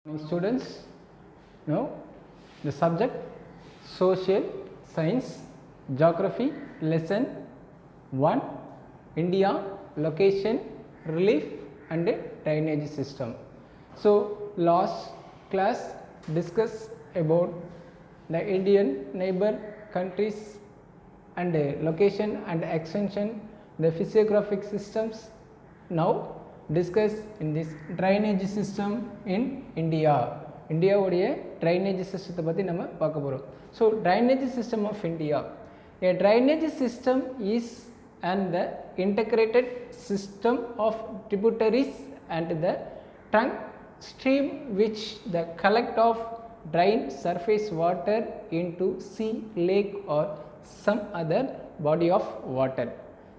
Morning students, now the subject social science geography lesson 1 India location relief and drainage system. So last class discuss about the Indian neighbor countries and location and extension, the physiographic systems. Now discuss in this drainage system in India. India உடைய drainage system பற்றி நம்ம பார்க்க போகிறோம். So drainage system of India, a drainage system is an integrated system of tributaries and the trunk stream which the collect of drain surface water into sea, lake or some other body of water.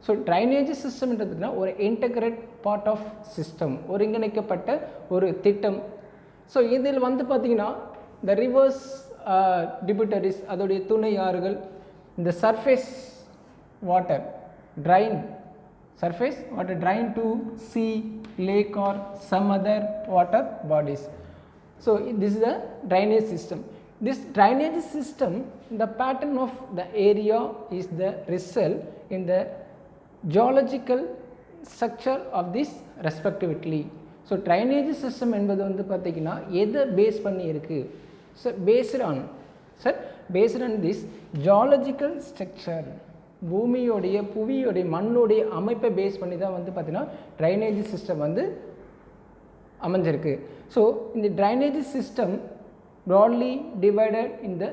So drainage சிஸ்டம்ன்றதுனா ஒரு integrate part of system, ஒருங்கிணைக்கப்பட்ட ஒரு திட்டம். So இதில் வந்து பார்த்திங்கன்னா இந்த reverse டிபியூட்டரிஸ், அதோடைய துணை ஆறுகள், இந்த surface water drain, surface water drain to sea, lake or some other water bodies. So this is the drainage system. This drainage system, the pattern of the area is the result in the geological structure of this respectively. So drainage system என்பது வந்து பார்த்திங்கன்னா எதை base பண்ணி இருக்குது? So based on this geological structure, பூமியோடைய புவியோடைய மண்ணுடைய அமைப்பை base பண்ணி தான் வந்து பார்த்திங்கன்னா ட்ரைனேஜ் சிஸ்டம் வந்து அமைஞ்சிருக்கு. ஸோ இந்த drainage system broadly divided in the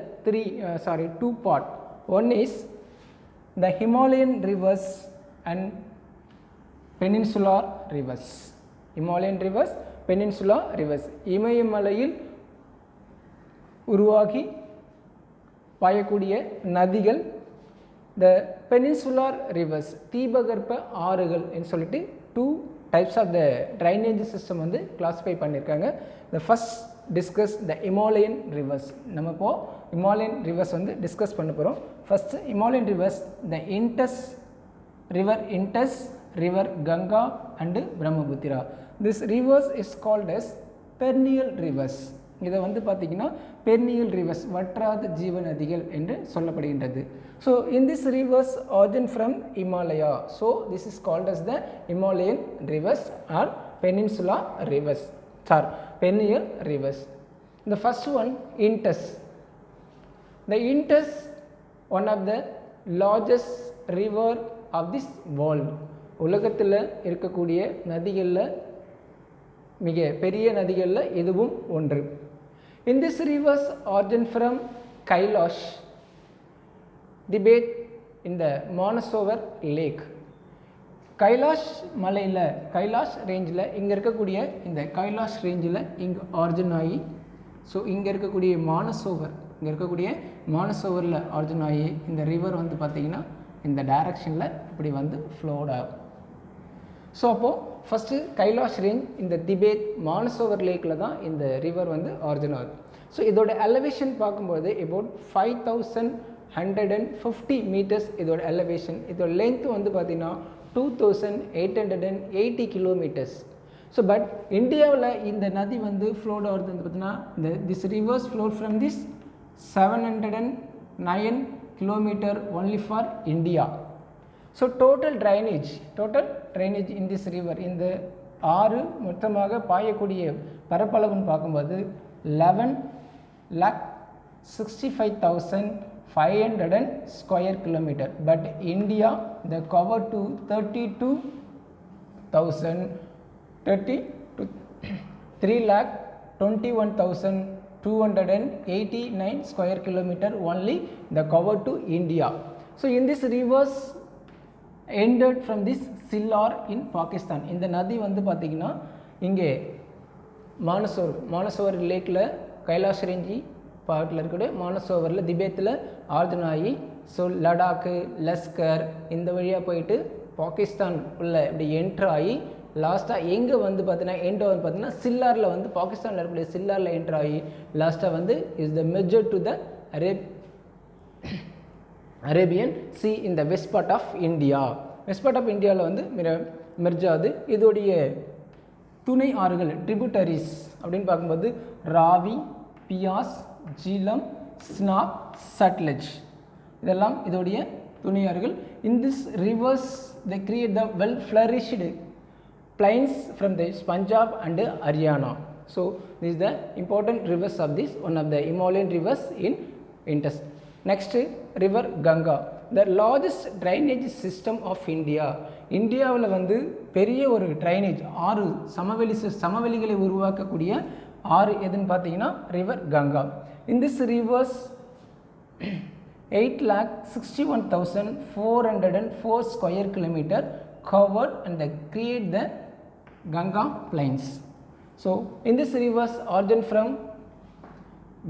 two part. One is the Himalayan rivers and peninsular rivers. Himalayan rivers, peninsular rivers. இமயமலையில் உருவாகி பாயக்கூடிய நதிகள், the peninsular rivers, தீபகற்ப ஆறுகள் என்று சொல்லிட்டு two types of the drainage system வந்து classify பண்ணியிருக்காங்க. The first discuss the Himalayan rivers. நம்ம இப்போ Himalayan rivers வந்து discuss பண்ண போகிறோம். First Himalayan rivers, the Indus, river Ganga and Brahmaputra. This rivers is called as perennial rivers. இதை வந்து பார்த்திங்கன்னா perennial rivers, வற்றாத ஜீவ நதிகள் என்று சொல்லப்படுகின்றது. So in this rivers origin from Himalaya, so this is called as the Himalayan rivers or peninsular rivers, perennial rivers. The first one, Indus. The Indus, one of the largest river of this world. உலகத்தில் இருக்கக்கூடிய நதிகளில் மிக பெரிய நதிகளில் இதுவும் ஒன்று. In this rivers origin from Kailash, debate in the Manasovar lake. Kailash மலையில், கைலாஷ் ரேஞ்சில் இங்கே இருக்கக்கூடிய இந்த கைலாஷ் ரேஞ்சில் இங்கே ஆரிஜின் ஆகி, ஸோ இங்கே இருக்கக்கூடிய மானசோவரில் ஆரிஜின் ஆகி இந்த ரிவர் வந்து பார்த்திங்கன்னா இந்த டைரக்ஷனில் இப்படி வந்து ஃப்ளோட் ஆகும். ஸோ அப்போது ஃபஸ்ட்டு கைலாஷ் ரேஞ்ச் இந்த திபேத் மானசோவர் லேக்கில் தான் இந்த ரிவர் வந்து ஆரிஜின் ஆகுது. ஸோ இதோட எலவேஷன் பார்க்கும்போது about 5150 மீட்டர்ஸ் இதோட எலவேஷன். இதோட லென்த் வந்து பார்த்திங்கன்னா 2880 கிலோமீட்டர்ஸ். ஸோ பட் இந்தியாவில் இந்த நதி வந்து ஃப்ளோட் ஆகிறது வந்து பார்த்திங்கன்னா this reverse float from this 709 kilometre only for India. So total drainage in this river, இந்த ஆறு மொத்தமாக பாயக்கூடிய பரப்பளவுன்னு பார்க்கும்போது 11,65,500 square kilometer, but India the cover to 3,21,289 square kilometer only the cover to India. So in this rivers ended from this Sillar in Pakistan. இந்த நதி வந்து பார்த்திங்கன்னா இங்கே மானசோவர் லேக்கில் கைலாஷ் ரேஞ்சி பார்ட்டில் இருக்கக்கூடிய மானசோவரில் திபேத்தில் ஆரிஜின் ஆகி, ஸோ லடாக்கு, லஸ்கர் இந்த வழியாக போயிட்டு பாகிஸ்தான் உள்ள இப்படி என்ட்ரு ஆகி லாஸ்ட்டாக எங்கே வந்து பார்த்தீங்கன்னா எண்ட் வந்து பார்த்தீங்கன்னா சில்லாரில் வந்து பாகிஸ்தானில் இருக்கக்கூடிய சில்லாரில் என்ட்ரு ஆகி லாஸ்ட்டாக வந்து is the major to the Arabian sea in the west part of India. West part of இந்தியாவில் வந்து மெர்ஜ் ஆகுது. இதோடைய துணை ஆறுகள் ட்ரிபியூட்டரிஸ் அப்படின்னு பார்க்கும்போது ராவி, பியாஸ், ஜீலம், ஸ்னாப், சட்லஜ் இதெல்லாம் இதோடைய துணையாறுகள். In this rivers they create the well flourished plains from the Punjab and Haryana. So this is the important rivers of this one of the Himalayan rivers in Indus. Next river Ganga, the largest drainage system of India. இந்தியாவில் வந்து பெரிய ஒரு drainage ஆறு சமவெளிகளை உருவாக்கக்கூடிய ஆறு எதுன்னு பார்த்தீங்கன்னா river Ganga. In this rivers 8,61,404 square kilometer covered and they create the Ganga plains. So in this rivers origin from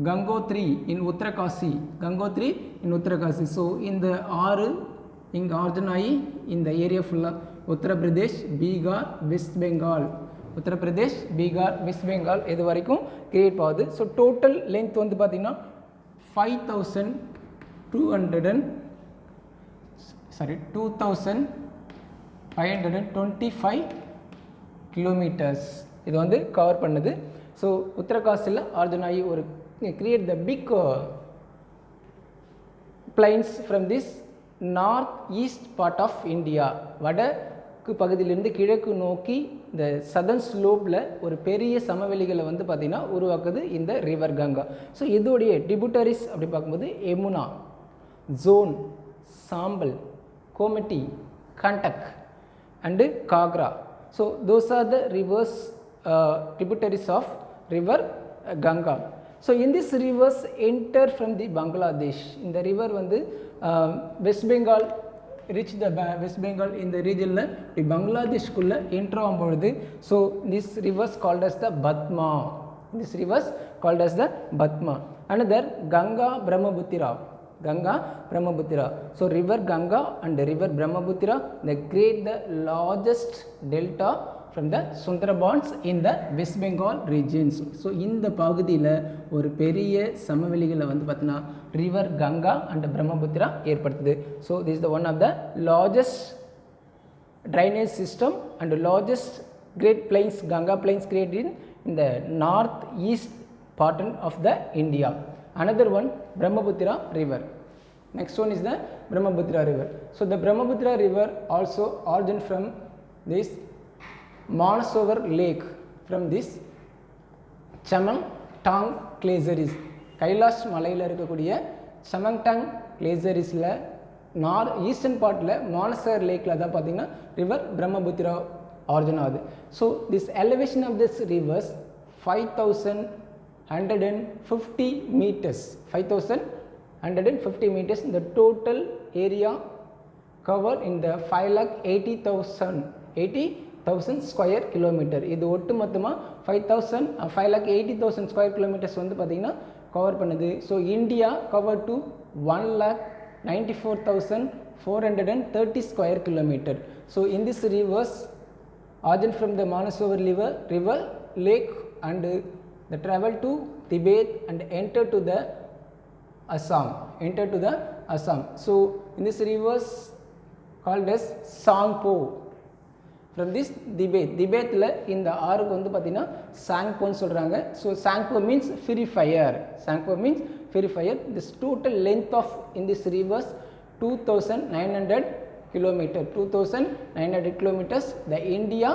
Gangotri in Uttarkasi, Gangotri in Uttarkasi. So in the ஆறு இங்கே origin ஆகி இந்த ஏரியா ஃபுல்லாக உத்தரப்பிரதேஷ், பீகார், வெஸ்ட் பெங்கால், உத்தரப்பிரதேஷ், பீகார், வெஸ்ட் பெங்கால் இது வரைக்கும் create ஆகுது. So total length வந்து பார்த்திங்கன்னா 2,525 கிலோமீட்டர்ஸ் இது வந்து கவர் பண்ணுது. ஸோ உத்தரகாசியில் ஆர்ஜன் ஆகி ஒரு create the big plains from this north east part of India. வடக்கு பகுதியிலிருந்து கிழக்கு நோக்கி இந்த சதர்ன் ஸ்லோப்பில் ஒரு பெரிய சமவெளிகளை வந்து பார்த்திங்கன்னா உருவாக்குது இந்த ரிவர் கங்கா. ஸோ இதோடைய டிபியூட்டரிஸ் அப்படி பார்க்கும்போது Yamuna, Son, Chambal, Gomti, Gandak and Ghaghara. So those are the rivers tributaries of river Ganga. So in this rivers enter from the Bangladesh. In the river வந்து West Bengal reach the West Bengal in the region la Bangladesh குள்ள enter ஆகும்போது so this rivers called as the Batma. This rivers called as the Batma. Another Ganga Brahmaputra. Ganga Brahmaputra. So river Ganga and river Brahmaputra they create the largest delta from the Sundarbans in the West Bengal regions. So இந்த பகுதியில் ஒரு பெரிய சமவெளிகளை வந்து பார்த்தீங்கன்னா river Ganga and Brahmaputra ஏற்படுத்துது. So this is the one of the largest drainage system and largest great plains, Ganga plains created in the north east part of the India. Another one Brahmaputra river. Next one is the Brahmaputra river. So the Brahmaputra river also origin from this Manasovar lake from this Chamangtang glaciers. Kailash மலையில் இருக்கக்கூடிய சமங்டாங் கிளேசரிஸில் eastern பார்ட்டில் மானசர் லேக்கில் தான் பார்த்திங்கன்னா river Brahmaputra origin ஆகுது. So this elevation of this rivers 5,150 meters. 5,150 meters. The total area covered in the 5,80,000 square kilometer. இது ஒட்டு மொத்தமாக 5,80,000 square kilometers வந்து பார்த்திங்கன்னா கவர் பண்ணுது. So India cover to 1,94,430 square kilometer. So in this rivers origin from the Manasovar river lake and they travel to Tibet and enter to the Assam. So in this rivers called as Sangpo. From this Tibetல இந்த ஆறுக்கு வந்து பார்த்தீங்கன்னா சாங்போன்னு சொல்கிறாங்க. So Tsangpo means purifier. This total length of in this rivers 2,900 kilometer. 2,900 kilometers. The India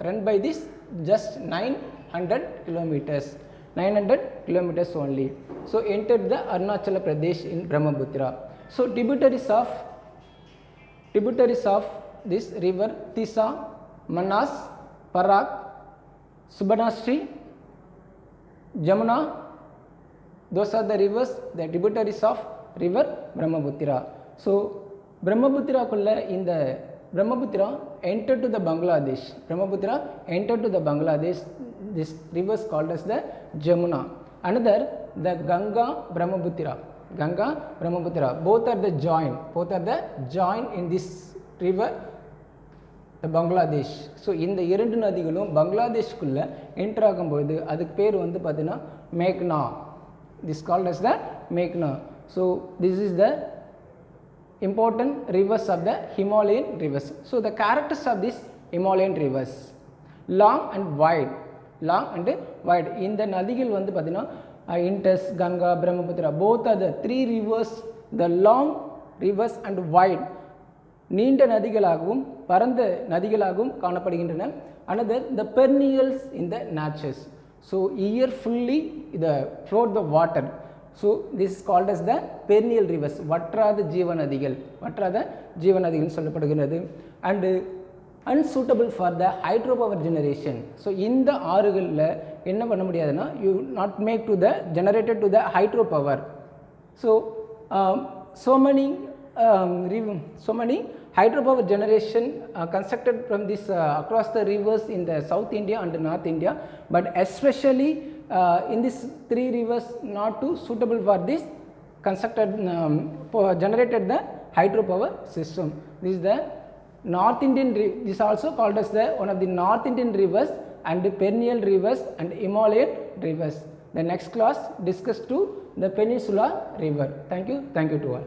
run by this just 900 kilometers. 900 kilometers only. So entered the Arunachala Pradesh in Brahmaputra. So tributaries of this river Tisa, Manas, Parak, Subhanashri, Jamuna, those are the rivers, the tributaries of river Brahmaputra. So Brahmaputra kulla in the Brahmaputra entered to the Bangladesh. This river is called as the Jamuna. Another the Ganga Brahmaputra. Both are the join in this river the Bangladesh. So இந்த இரண்டு நதிகளும் பங்களாதேஷ்குள்ள enter ஆகும்போது அதுக்கு பேர் வந்து பார்த்தீங்கன்னா மேக்னா. This called as the Meghna. So this is the important rivers of the Himalayan rivers. So the characters of these Himalayan rivers: long and wide, long and wide. இந்த நதிகள் வந்து பார்த்தீங்கன்னா Indus, Ganga, Brahmaputra both are the three rivers, the long rivers and wide, நீண்ட நதிகளாகவும் பரந்த நதிகளாகவும் காணப்படுகின்றன. Another, the perennials in the natures. So year fully the float the water. So this is called as the perennial rivers. வற்றாத ஜீவநதிகள், வற்றாத ஜீவநதிகள் சொல்லப்படுகிறது. And unsuitable for the hydropower generation. So இந்த ஆறுகளில் என்ன பண்ண முடியாதுன்னா you not make to the generated to the hydropower. So so many hydropower generation constructed from this across the rivers in the South India and North India, but especially in these three rivers not too suitable for this constructed generated the hydropower system. This is the North Indian, this is also called as the one of the North Indian rivers and perennial rivers and Himalayan rivers. The next class discuss to the Peninsula river. Thank you to all.